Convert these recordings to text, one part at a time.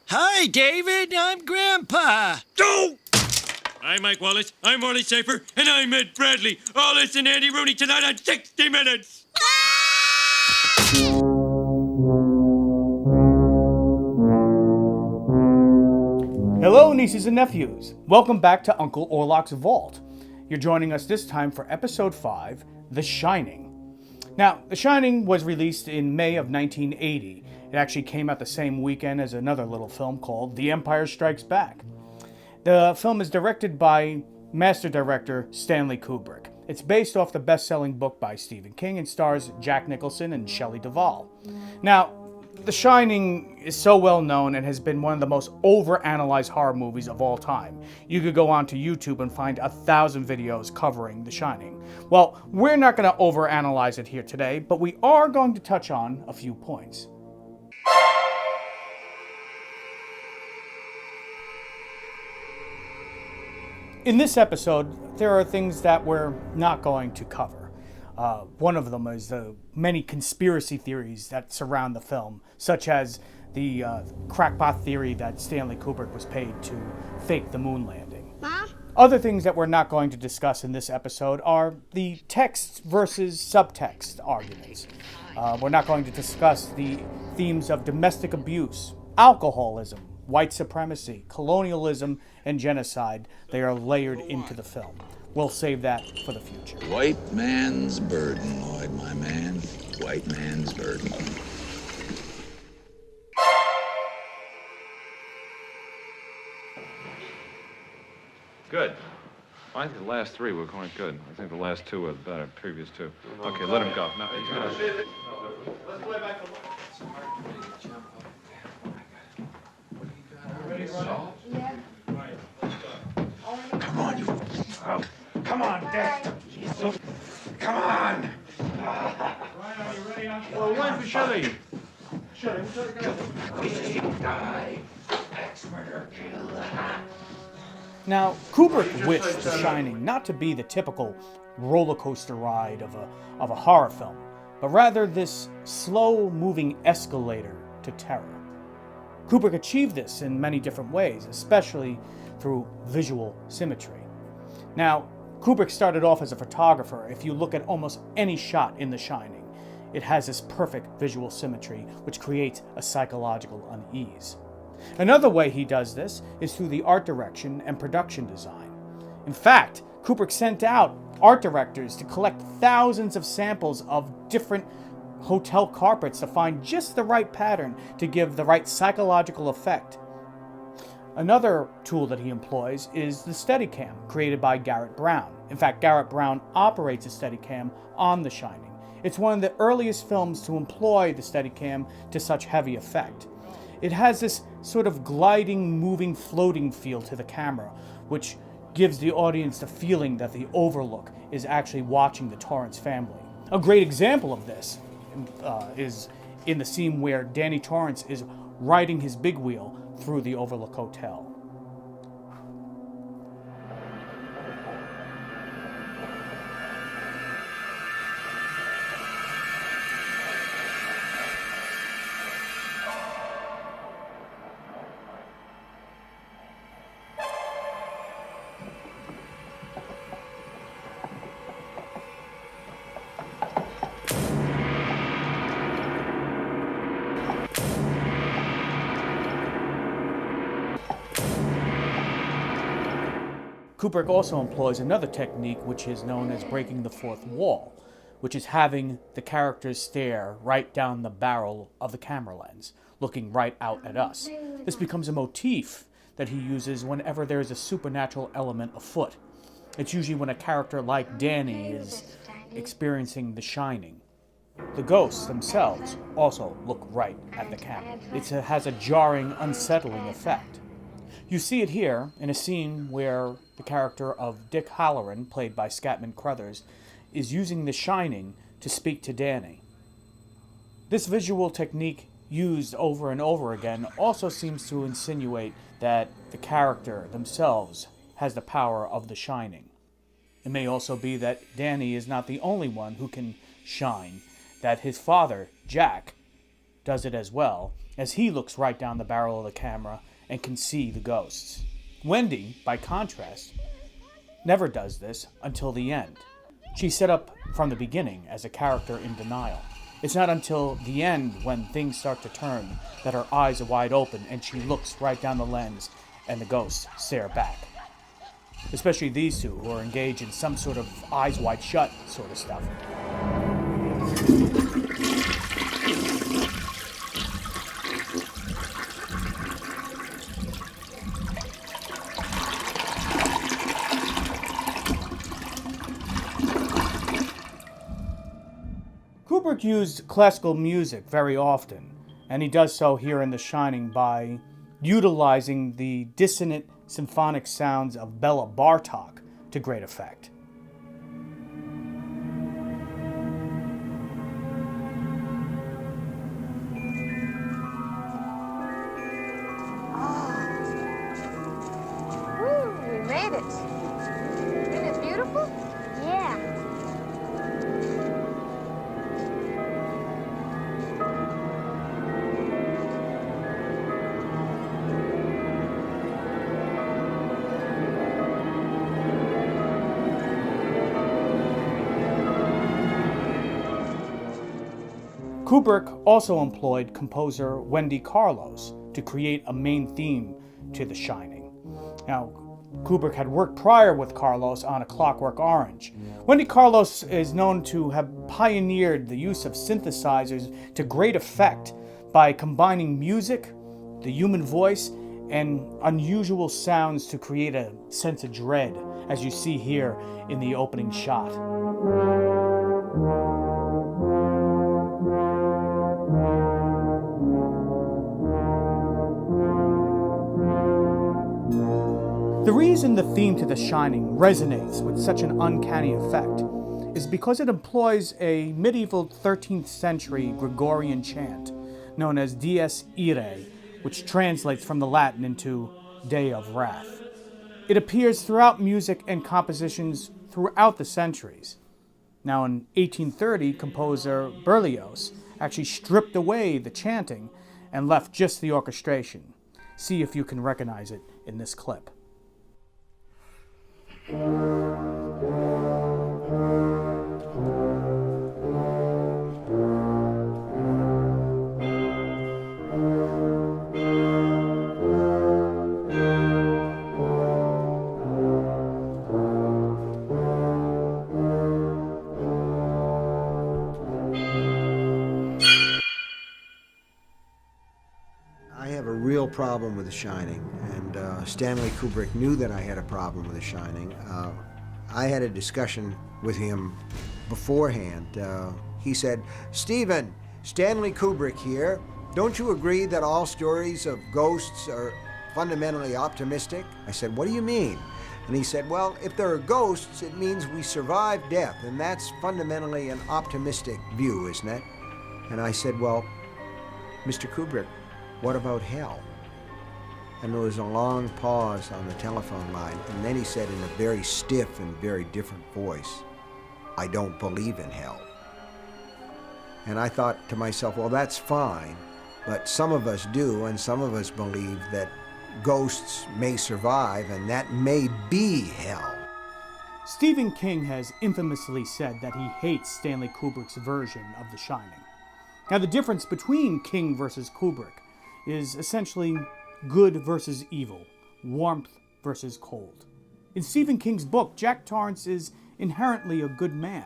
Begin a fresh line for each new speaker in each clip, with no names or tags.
Hi, David. I'm Grandpa.
Go! I'm Mike Wallace. I'm Wally Saffer. And I'm Ed Bradley. All this and Andy Rooney tonight on 60 Minutes.
Hello, nieces and nephews. Welcome back to Unkle Orlok's Vault. You're joining us this time for Episode 5, The Shining. Now, The Shining was released in May of 1980. It actually came out the same weekend as another little film called The Empire Strikes Back. The film is directed by master director Stanley Kubrick. It's based off the best-selling book by Stephen King and stars Jack Nicholson and Shelley Duvall. Now, The Shining is so well known and has been one of the most overanalyzed horror movies of all time. You could go onto YouTube and find 1,000 videos covering The Shining. Well, we're not going to overanalyze it here today, but we are going to touch on a few points. In this episode, there are things that we're not going to cover. One of them is the many conspiracy theories that surround the film, such as the crackpot theory that Stanley Kubrick was paid to fake the moon landing. Other things that we're not going to discuss in this episode are the text versus subtext arguments. We're not going to discuss the themes of domestic abuse, alcoholism, white supremacy, colonialism, and genocide. They are layered into the film. We'll save that for the future.
White man's burden, Lloyd, my man. White man's burden.
Good. I think the last three were quite good. I think the last two were better, previous two. Okay, let him go. No, he's gonna...
Let's play back to
Come on, you.
Oh, come on, Dad. Come on.
Well, one for Shelley.
Die. Ex-murder killer.
Now, Kubrick wished The Shining not to be the typical roller coaster ride of a horror film, but rather this slow-moving escalator to terror. Kubrick achieved this in many different ways, especially through visual symmetry. Now, Kubrick started off as a photographer. If you look at almost any shot in The Shining, it has this perfect visual symmetry, which creates a psychological unease. Another way he does this is through the art direction and production design. In fact, Kubrick sent out art directors to collect thousands of samples of different hotel carpets to find just the right pattern to give the right psychological effect. Another tool that he employs is the Steadicam, created by Garrett Brown. In fact, Garrett Brown operates a Steadicam on The Shining. It's one of the earliest films to employ the Steadicam to such heavy effect. It has this sort of gliding, moving, floating feel to the camera, which gives the audience the feeling that the Overlook is actually watching the Torrance family. A great example of this is in the scene where Danny Torrance is riding his big wheel through the Overlook Hotel. Kubrick also employs another technique which is known as breaking the fourth wall, which is having the characters stare right down the barrel of the camera lens, looking right out at us. This becomes a motif that he uses whenever there is a supernatural element afoot. It's usually when a character like Danny is experiencing The Shining. The ghosts themselves also look right at the camera. It has a jarring, unsettling effect. You see it here in a scene where the character of Dick Halloran, played by Scatman Crothers, is using The Shining to speak to Danny. This visual technique, used over and over again, also seems to insinuate that the character themselves has the power of The Shining. It may also be that Danny is not the only one who can shine, that his father, Jack, does it as well, as he looks right down the barrel of the camera and can see the ghosts. Wendy, by contrast, never does this until the end. She's set up from the beginning as a character in denial. It's not until the end, when things start to turn, that her eyes are wide open and she looks right down the lens and the ghosts stare back. Especially these two, who are engaged in some sort of eyes wide shut sort of stuff. Kubrick used classical music very often, and he does so here in The Shining by utilizing the dissonant symphonic sounds of Bela Bartok to great effect.
Woo, we made it. Isn't it beautiful? Yeah.
Kubrick also employed composer Wendy Carlos to create a main theme to The Shining. Now, Kubrick had worked prior with Carlos on A Clockwork Orange. Wendy Carlos is known to have pioneered the use of synthesizers to great effect by combining music, the human voice, and unusual sounds to create a sense of dread, as you see here in the opening shot. The reason the theme to The Shining resonates with such an uncanny effect is because it employs a medieval 13th century Gregorian chant known as Dies Irae, which translates from the Latin into Day of Wrath. It appears throughout music and compositions throughout the centuries. Now, in 1830, composer Berlioz actually stripped away the chanting and left just the orchestration. See if you can recognize it in this clip.
I have a real problem with The Shining, and Stanley Kubrick knew that I had a problem with The Shining. I had a discussion with him beforehand. He said, "Stephen, Stanley Kubrick here. Don't you agree that all stories of ghosts are fundamentally optimistic?" I said, "What do you mean?" And he said, "Well, if there are ghosts, it means we survive death, and that's fundamentally an optimistic view, isn't it?" And I said, "Well, Mr. Kubrick, what about hell?" And there was a long pause on the telephone line, and then he said in a very stiff and very different voice, "I don't believe in hell." And I thought to myself, well, that's fine, but some of us do, and some of us believe that ghosts may survive, and that may be hell.
Stephen King has infamously said that he hates Stanley Kubrick's version of The Shining. Now, the difference between King versus Kubrick is essentially good versus evil, warmth versus cold. In Stephen King's book, Jack Torrance is inherently a good man.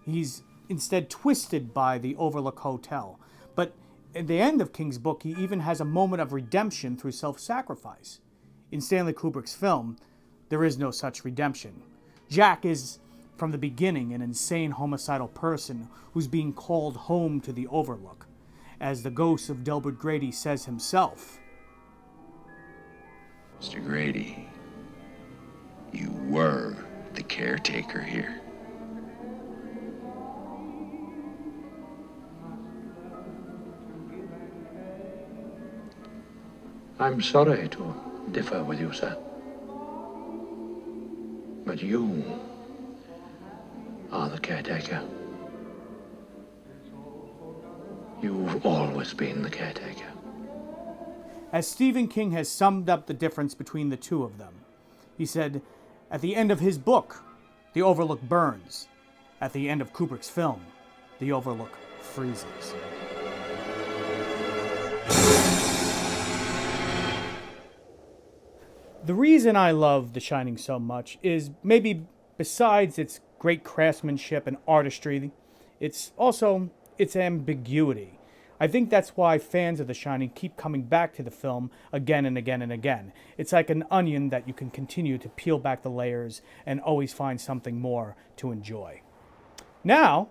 He's instead twisted by the Overlook Hotel. But at the end of King's book, he even has a moment of redemption through self-sacrifice. In Stanley Kubrick's film, there is no such redemption. Jack is, from the beginning, an insane homicidal person who's being called home to the Overlook. As the ghost of Delbert Grady says himself,
Mr. Grady, you were the caretaker here.
I'm sorry to differ with you, sir. But you are the caretaker. You've always been the caretaker.
As Stephen King has summed up the difference between the two of them, he said, at the end of his book, the Overlook burns. At the end of Kubrick's film, the Overlook freezes. The reason I love The Shining so much is maybe besides its great craftsmanship and artistry, it's also its ambiguity. I think that's why fans of The Shining keep coming back to the film again and again and again. It's like an onion that you can continue to peel back the layers and always find something more to enjoy. Now,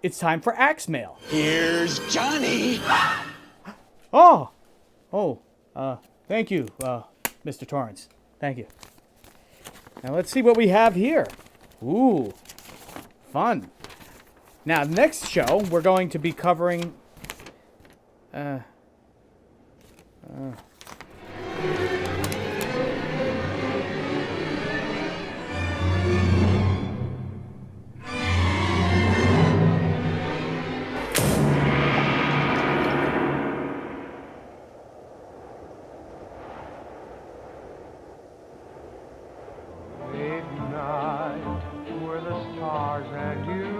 it's time for Axe Mail.
Here's Johnny.
Thank you, Mr. Torrance. Thank you. Now let's see what we have here. Ooh, fun. Now, next show, we're going to be covering...
Midnight, where the stars and you.